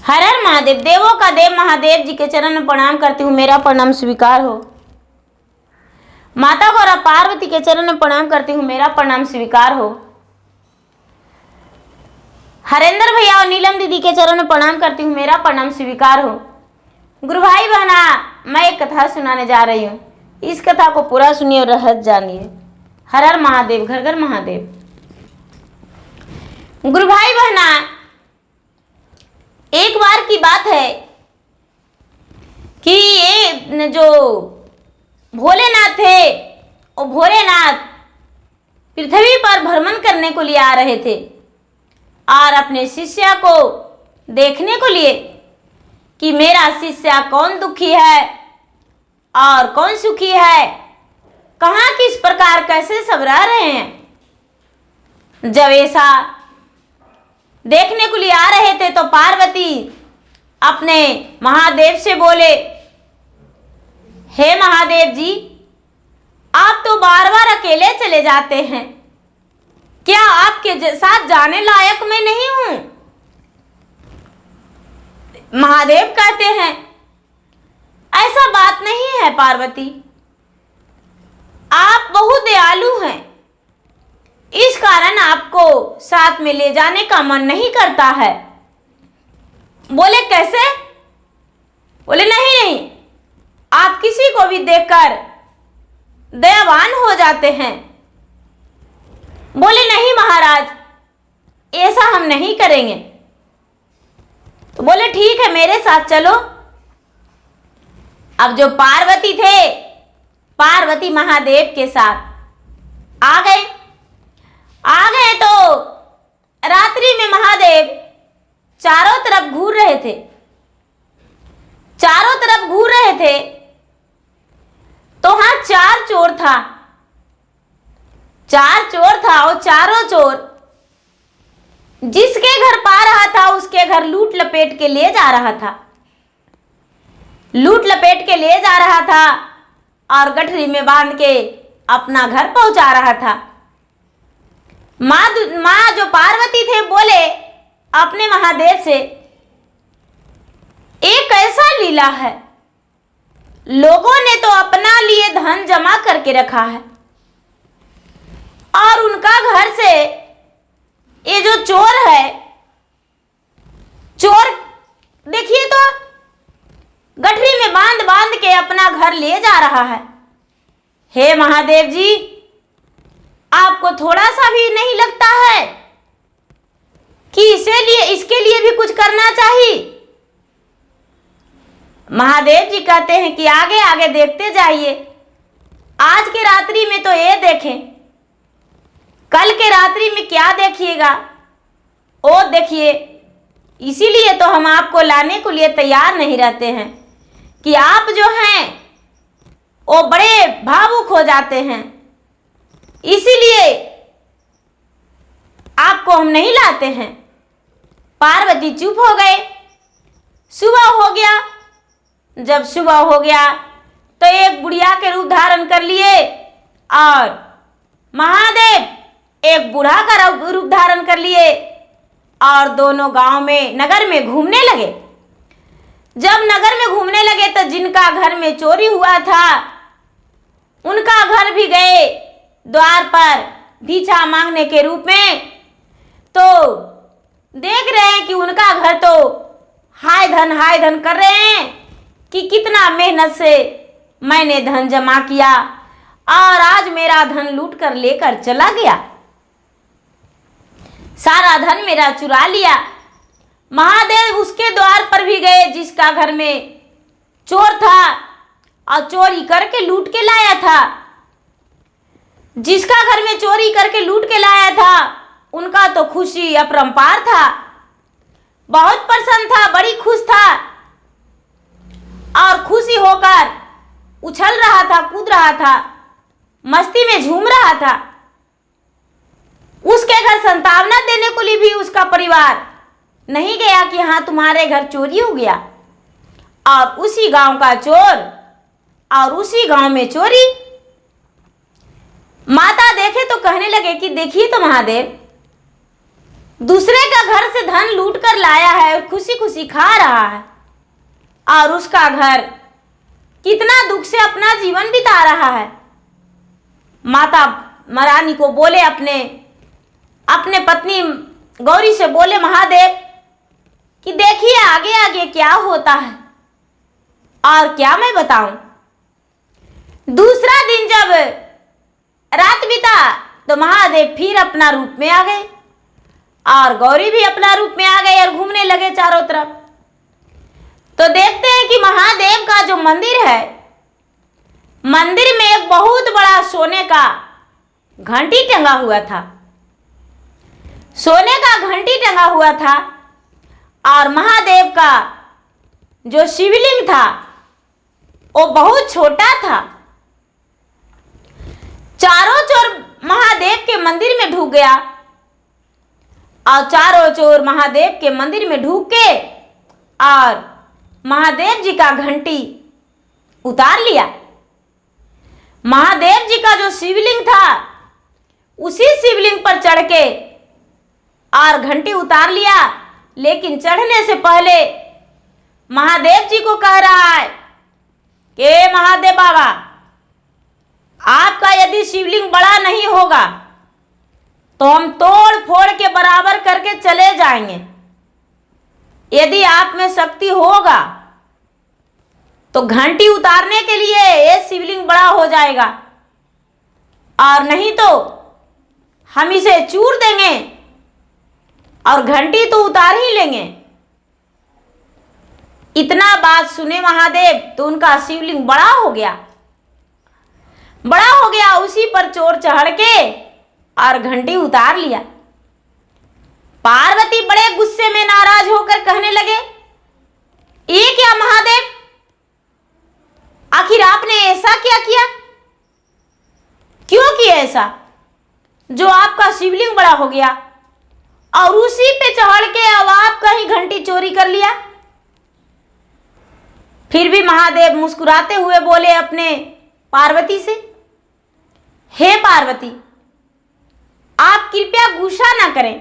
हर हर महादेव। देवों का देव महादेव जी के चरण में प्रणाम करती हूँ, मेरा प्रणाम स्वीकार हो। माता गौरा पार्वती के चरण में प्रणाम करती हूँ, मेरा प्रणाम स्वीकार हो। हरेंद्र भैया और नीलम दीदी के चरण में प्रणाम करती हूँ, मेरा प्रणाम स्वीकार हो। गुरु भाई बहना, मैं एक कथा सुनाने जा रही हूँ, इस कथा को पूरा सुनिए और रहस्य जानिए। हर हर महादेव, घर घर महादेव। गुरु भाई बहना, एक बार की बात है कि ये जो भोलेनाथ थे, वो भोलेनाथ पृथ्वी पर भ्रमण करने को लिए आ रहे थे और अपने शिष्य को देखने को लिए कि मेरा शिष्य कौन दुखी है और कौन सुखी है, कहाँ किस प्रकार कैसे सब रह रहे हैं। जब ऐसा देखने को लिए आ रहे थे तो पार्वती अपने महादेव से बोले, हे महादेव जी, आप तो बार बार अकेले चले जाते हैं, क्या आपके साथ जाने लायक मैं नहीं हूं? महादेव कहते हैं, ऐसा बात नहीं है पार्वती, आप बहुत दयालु हैं, इस कारण आपको साथ में ले जाने का मन नहीं करता है। बोले कैसे? बोले नहीं, आप किसी को भी देखकर दयावान हो जाते हैं। बोले नहीं महाराज, ऐसा हम नहीं करेंगे। तो बोले ठीक है, मेरे साथ चलो। अब जो पार्वती थे, पार्वती महादेव के साथ आ गए तो रात्रि में महादेव चारों तरफ घूर रहे थे। चारों तरफ घूर रहे थे तो वहां चार चोर था। चार चोर था और चारों चोर जिसके घर पा रहा था उसके घर लूट लपेट के ले जा रहा था। लूट लपेट के ले जा रहा था और गठरी में बांध के अपना घर पहुंचा रहा था। माँ जो पार्वती थे बोले अपने महादेव से, एक ऐसा लीला है, लोगों ने तो अपना लिए धन जमा करके रखा है और उनका घर से ये जो चोर है, चोर देखिए तो गठरी में बांध बांध के अपना घर ले जा रहा है। हे महादेव जी, आपको थोड़ा सा भी नहीं लगता है कि इसके लिए भी कुछ करना चाहिए? महादेव जी कहते हैं कि आगे आगे देखते जाइए, आज के रात्रि में तो ये देखें, कल के रात्रि में क्या देखिएगा वो देखिए। इसीलिए तो हम आपको लाने के लिए तैयार नहीं रहते हैं कि आप जो हैं वो बड़े भावुक हो जाते हैं, इसीलिए आपको हम नहीं लाते हैं। पार्वती चुप हो गए। सुबह हो गया। जब सुबह हो गया तो एक बुढ़िया के रूप धारण कर लिए और महादेव एक बूढ़ा का रूप धारण कर लिए और दोनों गांव में नगर में घूमने लगे। जब नगर में घूमने लगे तो जिनका घर में चोरी हुआ था उनका घर भी गए द्वार पर भिक्षा मांगने के रूप में। तो देख रहे हैं कि उनका घर तो हाय धन कर रहे हैं कि कितना मेहनत से मैंने धन जमा किया और आज मेरा धन लूट कर लेकर चला गया, सारा धन मेरा चुरा लिया। महादेव उसके द्वार पर भी गए जिसका घर में चोर था और चोरी करके लूट के लाया था। जिसका घर में चोरी करके लूट के लाया था उनका तो खुशी अपरंपार था, बहुत प्रसन्न था, बड़ी खुश था और खुशी होकर उछल रहा था, कूद रहा था, मस्ती में झूम रहा था। उसके घर संतावना देने को लिए भी उसका परिवार नहीं गया कि हाँ तुम्हारे घर चोरी हो गया, और उसी गांव का चोर और उसी गांव में चोरी। माता देखे तो कहने लगे कि देखिए तो महादेव, दूसरे का घर से धन लूट कर लाया है और खुशी खुशी खा रहा है, और उसका घर कितना दुख से अपना जीवन बिता रहा है। माता महारानी को बोले, अपने पत्नी गौरी से बोले महादेव कि देखिए आगे आगे क्या होता है और क्या मैं बताऊं। दूसरा दिन जब रात बीता तो महादेव फिर अपना रूप में आ गए और गौरी भी अपना रूप में आ गए और घूमने लगे चारों तरफ। तो देखते हैं कि महादेव का जो मंदिर है, मंदिर में एक बहुत बड़ा सोने का घंटी टंगा हुआ था। सोने का घंटी टंगा हुआ था और महादेव का जो शिवलिंग था वो बहुत छोटा था। चारों चोर महादेव के मंदिर में ढुक गया और चारों चोर महादेव के मंदिर में ढुक के और महादेव जी का घंटी उतार लिया। महादेव जी का जो शिवलिंग था उसी शिवलिंग पर चढ़ के और घंटी उतार लिया, लेकिन चढ़ने से पहले महादेव जी को कह रहा है कि महादेव बाबा, आपका यदि शिवलिंग बड़ा नहीं होगा तो हम तोड़ फोड़ के बराबर करके चले जाएंगे। यदि आप में शक्ति होगा तो घंटी उतारने के लिए ये शिवलिंग बड़ा हो जाएगा, और नहीं तो हम इसे चूर देंगे और घंटी तो उतार ही लेंगे। इतना बात सुने महादेव तो उनका शिवलिंग बड़ा हो गया। उसी पर चोर चढ़ के और घंटी उतार लिया। पार्वती बड़े गुस्से में नाराज होकर कहने लगे, ये क्या महादेव, आखिर आपने ऐसा क्या किया? क्यों किया ऐसा जो आपका शिवलिंग बड़ा हो गया और उसी पे चढ़ के अब आप कहीं घंटी चोरी कर लिया? फिर भी महादेव मुस्कुराते हुए बोले अपने पार्वती से, हे पार्वती, आप कृपया गुस्सा ना करें,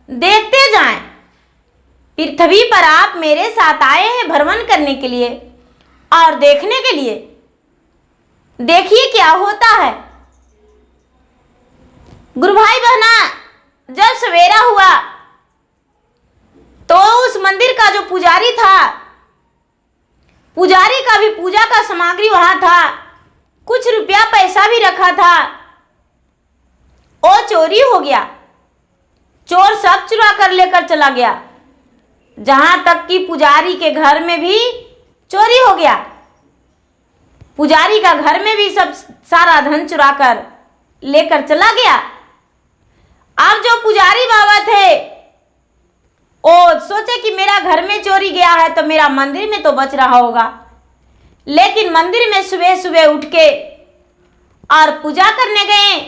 देखते जाएं। पृथ्वी पर आप मेरे साथ आए हैं भ्रमण करने के लिए और देखने के लिए। देखिए क्या होता है। गुरु भाई बहना, जब सवेरा हुआ तो उस मंदिर का जो पुजारी था, पुजारी का भी पूजा का सामग्री वहां था, कुछ रुपया पैसा भी रखा था, वो चोरी हो गया। चोर सब चुरा कर लेकर चला गया। जहां तक कि पुजारी के घर में भी चोरी हो गया। पुजारी का घर में भी सब सारा धन चुरा कर लेकर चला गया। अब जो पुजारी बाबा थे वो सोचे कि मेरा घर में चोरी गया है तो मेरा मंदिर में तो बच रहा होगा। लेकिन मंदिर में सुबह सुबह उठ के और पूजा करने गए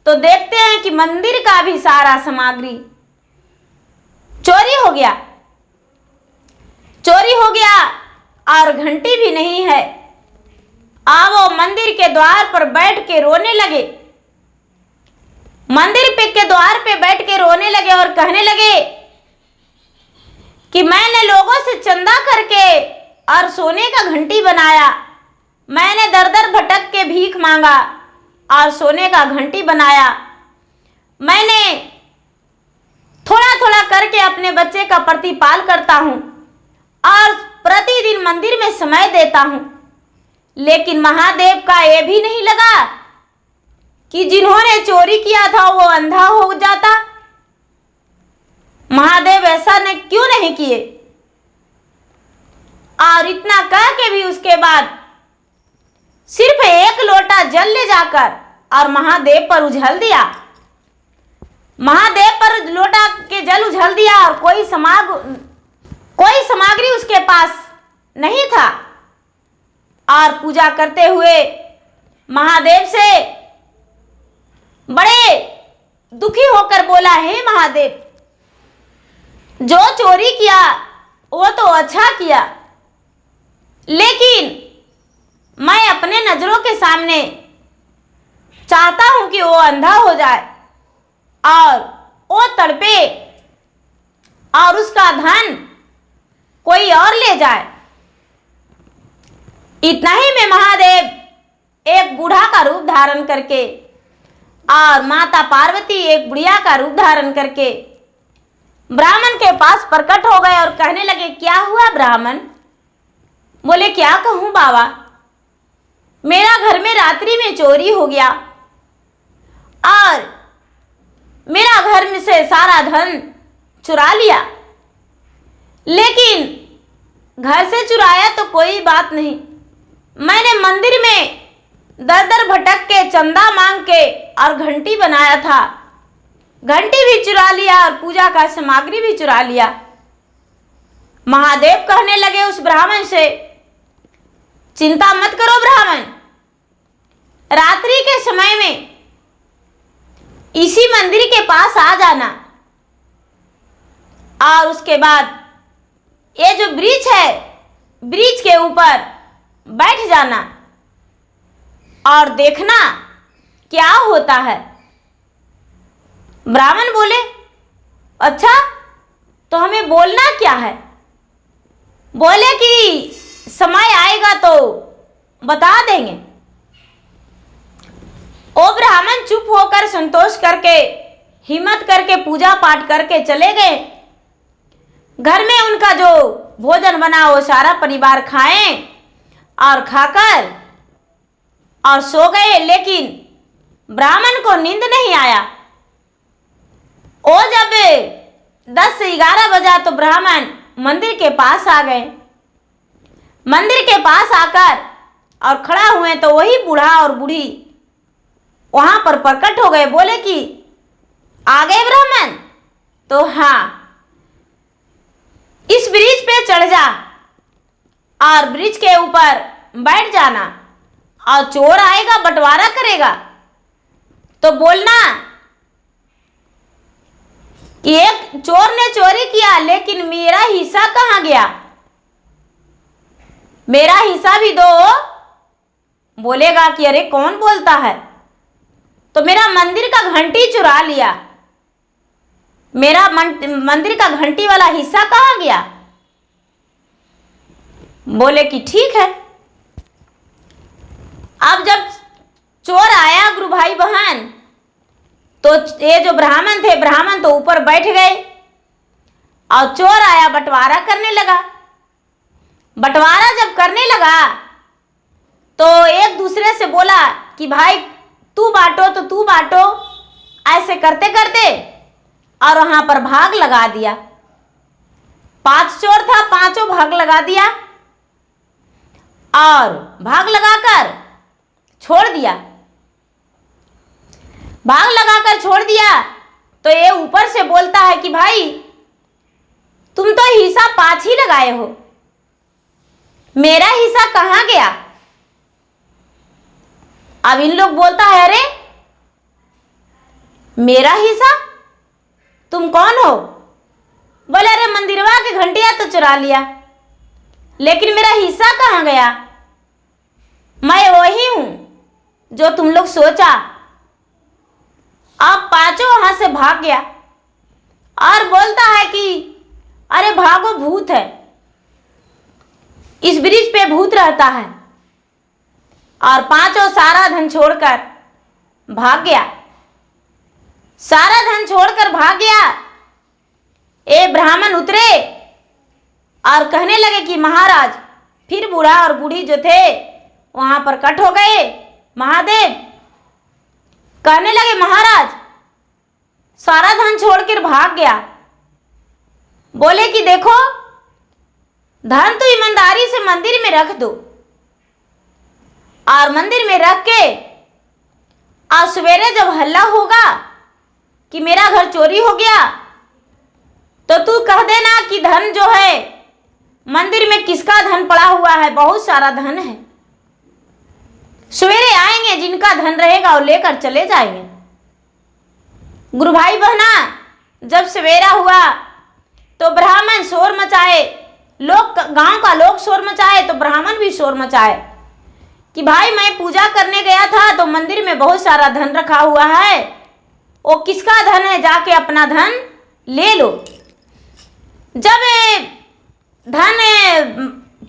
तो देखते हैं कि मंदिर का भी सारा सामग्री चोरी हो गया। चोरी हो गया और घंटी भी नहीं है। अब वो मंदिर के द्वार पर बैठ के रोने लगे। मंदिर के द्वार पे बैठ के रोने लगे और कहने लगे कि मैंने लोगों से चंदा करके और सोने का घंटी बनाया। मैंने दर दर भटक के भीख मांगा और सोने का घंटी बनाया। मैंने थोड़ा थोड़ा करके अपने बच्चे का प्रतिपाल करता हूँ और प्रतिदिन मंदिर में समय देता हूँ। लेकिन महादेव का ये भी नहीं लगा कि जिन्होंने चोरी किया था वो अंधा हो जाता। महादेव ऐसा क्यों नहीं किए? और इतना कह के भी उसके बाद सिर्फ एक लोटा जल ले जाकर और महादेव पर उझल दिया। महादेव पर लोटा के जल उझल दिया और कोई सामग्री उसके पास नहीं था। और पूजा करते हुए महादेव से बड़े दुखी होकर बोला, हे महादेव, जो चोरी किया वो तो अच्छा किया, लेकिन मैं अपने नजरों के सामने चाहता हूं कि वो अंधा हो जाए और वो तड़पे और उसका धन कोई और ले जाए। इतना ही में महादेव एक बूढ़ा का रूप धारण करके और माता पार्वती एक बुढ़िया का रूप धारण करके ब्राह्मण के पास प्रकट हो गए और कहने लगे, क्या हुआ ब्राह्मण? बोले, क्या कहूं बाबा, मेरा घर में रात्रि में चोरी हो गया और मेरा घर में से सारा धन चुरा लिया। लेकिन घर से चुराया तो कोई बात नहीं, मैंने मंदिर में दर दर भटक के चंदा मांग के और घंटी बनाया था, घंटी भी चुरा लिया और पूजा का सामग्री भी चुरा लिया। महादेव कहने लगे उस ब्राह्मण से, चिंता मत करो ब्राह्मण, रात्रि के समय में इसी मंदिर के पास आ जाना और उसके बाद ये जो ब्रिज है, ब्रिज के ऊपर बैठ जाना और देखना क्या होता है। ब्राह्मण बोले, अच्छा तो हमें बोलना क्या है? बोले कि समय आएगा तो बता देंगे। ओ ब्राह्मण चुप होकर संतोष करके हिम्मत करके पूजा पाठ करके चले गए। घर में उनका जो भोजन बना वो सारा परिवार खाएं और खाकर और सो गए। लेकिन ब्राह्मण को नींद नहीं आया। वो जब 10 से 11 बजा तो ब्राह्मण मंदिर के पास आ गए। मंदिर के पास आकर और खड़ा हुए तो वही बूढ़ा और बूढ़ी वहां पर प्रकट हो गए। बोले कि आ गए ब्राह्मण? तो हाँ, इस ब्रिज पे चढ़ जा और ब्रिज के ऊपर बैठ जाना और चोर आएगा बंटवारा करेगा तो बोलना कि एक चोर ने चोरी किया लेकिन मेरा हिस्सा कहाँ गया, मेरा हिस्सा भी दो। बोलेगा कि अरे कौन बोलता है, तो मेरा मंदिर का घंटी चुरा लिया, मेरा मंदिर का घंटी वाला हिस्सा कहाँ गया? बोले कि ठीक है। अब जब चोर आया गुरु भाई बहन, तो ये जो ब्राह्मण थे, ब्राह्मण तो ऊपर बैठ गए और चोर आया बंटवारा करने लगा। बंटवारा जब करने लगा तो एक दूसरे से बोला कि भाई तू बांटो तो तू बांटो, ऐसे करते करते और वहां पर भाग लगा दिया। 5 चोर था, 5 भाग लगा दिया और भाग लगाकर छोड़ दिया। भाग लगाकर छोड़ दिया तो ये ऊपर से बोलता है कि भाई तुम तो हिस्सा 5 ही लगाए हो, मेरा हिस्सा कहाँ गया? अब इन लोग बोलता है, अरे मेरा हिस्सा? तुम कौन हो? बोले, अरे मंदिरवा के घंटिया तो चुरा लिया लेकिन मेरा हिस्सा कहाँ गया? मैं वही हूं जो तुम लोग सोचा। अब 5 वहां से भाग गया और बोलता है कि अरे भागो, भूत है, इस ब्रिज पे भूत रहता है। और 5 सारा धन छोड़कर भाग गया, सारा धन छोड़कर भाग गया। ए ब्राह्मण उतरे और कहने लगे कि महाराज, फिर बूढ़ा और बूढ़ी जो थे वहां पर कट हो गए। महादेव कहने लगे, महाराज सारा धन छोड़कर भाग गया। बोले कि देखो, धन तो ईमानदारी से मंदिर में रख दो और मंदिर में रख के आज सवेरे जब हल्ला होगा कि मेरा घर चोरी हो गया तो तू कह देना कि धन जो है मंदिर में किसका धन पड़ा हुआ है, बहुत सारा धन है। सवेरे आएंगे, जिनका धन रहेगा वो लेकर चले जाएंगे। गुरु भाई बहना, जब सवेरा हुआ तो ब्राह्मण शोर मचाए, लोग गांव का लोग शोर मचाए तो ब्राह्मण भी शोर मचाए कि भाई मैं पूजा करने गया था तो मंदिर में बहुत सारा धन रखा हुआ है वो किसका धन है, जाके अपना धन ले लो। जब धन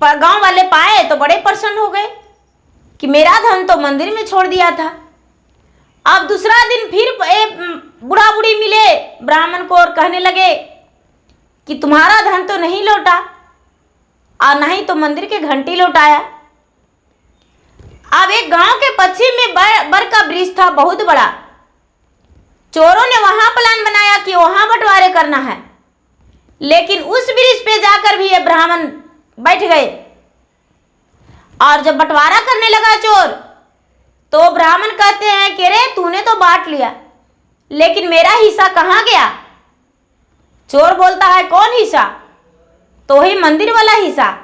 गांव वाले पाए तो बड़े प्रसन्न हो गए कि मेरा धन तो मंदिर में छोड़ दिया था। अब दूसरा दिन फिर बूढ़ा बूढ़ी मिले ब्राह्मण को और कहने लगे कि तुम्हारा धन तो नहीं लौटा और नहीं तो मंदिर के घंटी लौटाया। अब एक गांव के पश्चिम में बर का वृक्ष था, बहुत बड़ा। चोरों ने वहां प्लान बनाया कि वहां बंटवारे करना है, लेकिन उस वृक्ष पे जाकर भी ये ब्राह्मण बैठ गए। और जब बंटवारा करने लगा चोर, तो ब्राह्मण कहते हैं कि रे तूने तो बांट लिया, लेकिन मेरा हिस्सा कहाँ गया? चोर बोलता है कौन हिस्सा? तो ही मंदिर वाला हिस्सा,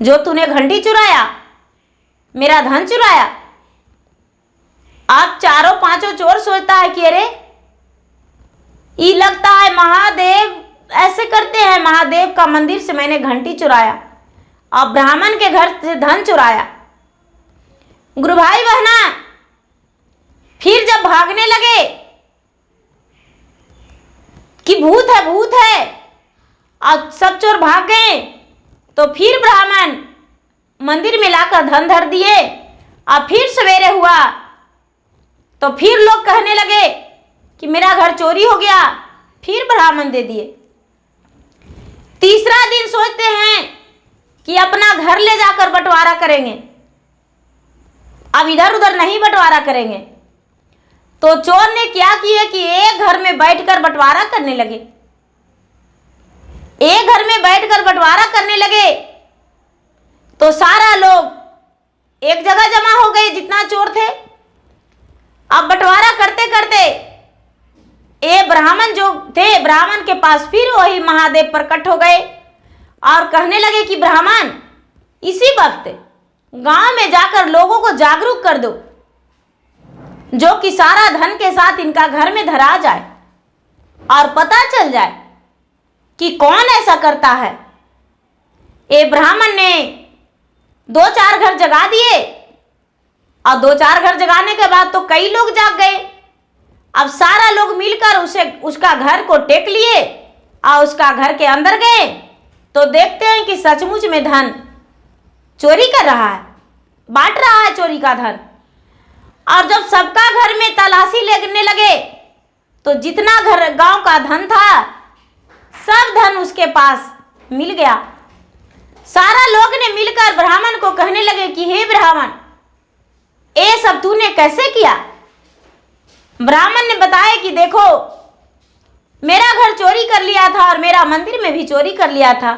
जो तूने घंटी चुराया, मेरा धन चुराया। आप चारों पांचों चोर सोचता है कि अरे ये लगता है महादेव ऐसे करते हैं, महादेव का मंदिर से मैंने घंटी चुराया और ब्राह्मण के घर से धन चुराया। गुरु भाई बहना फिर जब भागने लगे कि भूत है भूत है और सब चोर भाग गए, तो फिर ब्राह्मण मंदिर में लाकर धन धर दिए। और फिर सवेरे हुआ तो फिर लोग कहने लगे कि मेरा घर चोरी हो गया, फिर ब्राह्मण दे दिए। तीसरा दिन सोचते हैं कि अपना घर ले जाकर बंटवारा करेंगे, अब इधर उधर नहीं बंटवारा करेंगे। तो चोर ने क्या किया कि एक घर में बैठकर बंटवारा करने लगे। एक घर में बैठकर बंटवारा करने लगे तो सारा लोग एक जगह जमा हो गए, जितना चोर थे। अब बंटवारा करते करते ये ब्राह्मण जो थे, ब्राह्मण के पास फिर वही महादेव प्रकट हो गए और कहने लगे कि ब्राह्मण इसी वक्त गांव में जाकर लोगों को जागरूक कर दो, जो कि सारा धन के साथ इनका घर में धरा जाए और पता चल जाए कि कौन ऐसा करता है। ये ब्राह्मण ने 2-4 घर जगा दिए और 2-4 घर जगाने के बाद तो कई लोग जाग गए। अब सारा लोग मिलकर उसका घर को टेक लिए और उसका घर के अंदर गए तो देखते हैं कि सचमुच में धन चोरी कर रहा है, बांट रहा है चोरी का धन। और जब सबका घर में तलाशी लेने लगे तो जितना घर गांव का धन था सब धन उसके पास मिल गया। सारा लोग ने मिलकर ब्राह्मण को कहने लगे कि हे ब्राह्मण, ये सब तूने कैसे किया? ब्राह्मण ने बताया कि देखो मेरा घर चोरी कर लिया था और मेरा मंदिर में भी चोरी कर लिया था,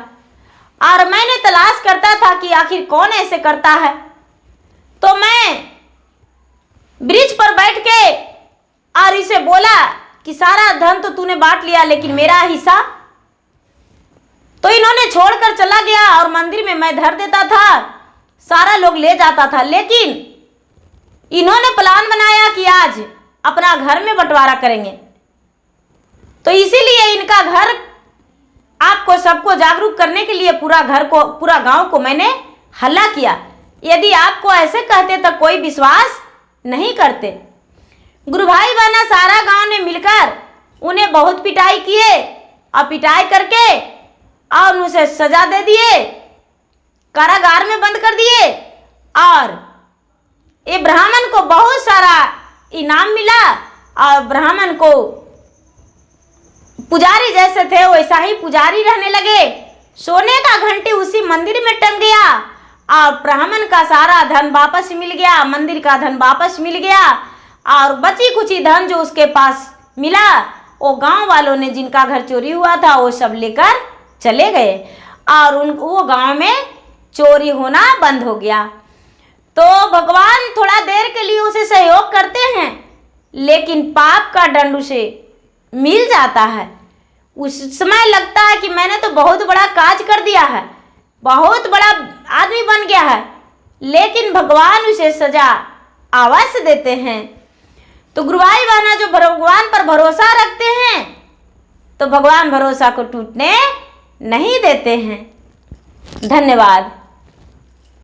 और मैंने तलाश करता था कि आखिर कौन ऐसे करता है। तो मैं ब्रिज पर बैठ के और इसे बोला कि सारा धन तो तूने बांट लिया, लेकिन मेरा हिस्सा? तो इन्होंने छोड़कर चला गया और मंदिर में मैं धर देता था, सारा लोग ले जाता था। लेकिन इन्होंने प्लान बनाया कि आज अपना घर में बंटवारा करेंगे, तो इसीलिए इनका घर आपको सबको जागरूक करने के लिए पूरा गांव को मैंने हल्ला किया। यदि आपको ऐसे कहते तो कोई विश्वास नहीं करते। गुरु भाई बहना सारा गांव ने मिलकर उन्हें बहुत पिटाई किए और पिटाई करके और उसे सजा दे दिए, कारागार में बंद कर दिए। और ये ब्राह्मण को बहुत सारा इनाम मिला और ब्राह्मण को पुजारी जैसे थे वैसा ही पुजारी रहने लगे। सोने का घंटी उसी मंदिर में टंग गया और ब्राह्मण का सारा धन वापस मिल गया, मंदिर का धन वापस मिल गया। और बची कुची धन जो उसके पास मिला वो गांव वालों ने, जिनका घर चोरी हुआ था, वो सब लेकर चले गए और वो गांव में चोरी होना बंद हो गया। तो भगवान थोड़ा देर के लिए उसे सहयोग करते हैं, लेकिन पाप का दंड उसे मिल जाता है। उस समय लगता है कि मैंने तो बहुत बड़ा काज कर दिया है, बहुत बड़ा आदमी बन गया है, लेकिन भगवान उसे सजा अवश्य देते हैं। तो गुरु भाई बहना जो भगवान पर भरोसा रखते हैं तो भगवान भरोसा को टूटने नहीं देते हैं। धन्यवाद।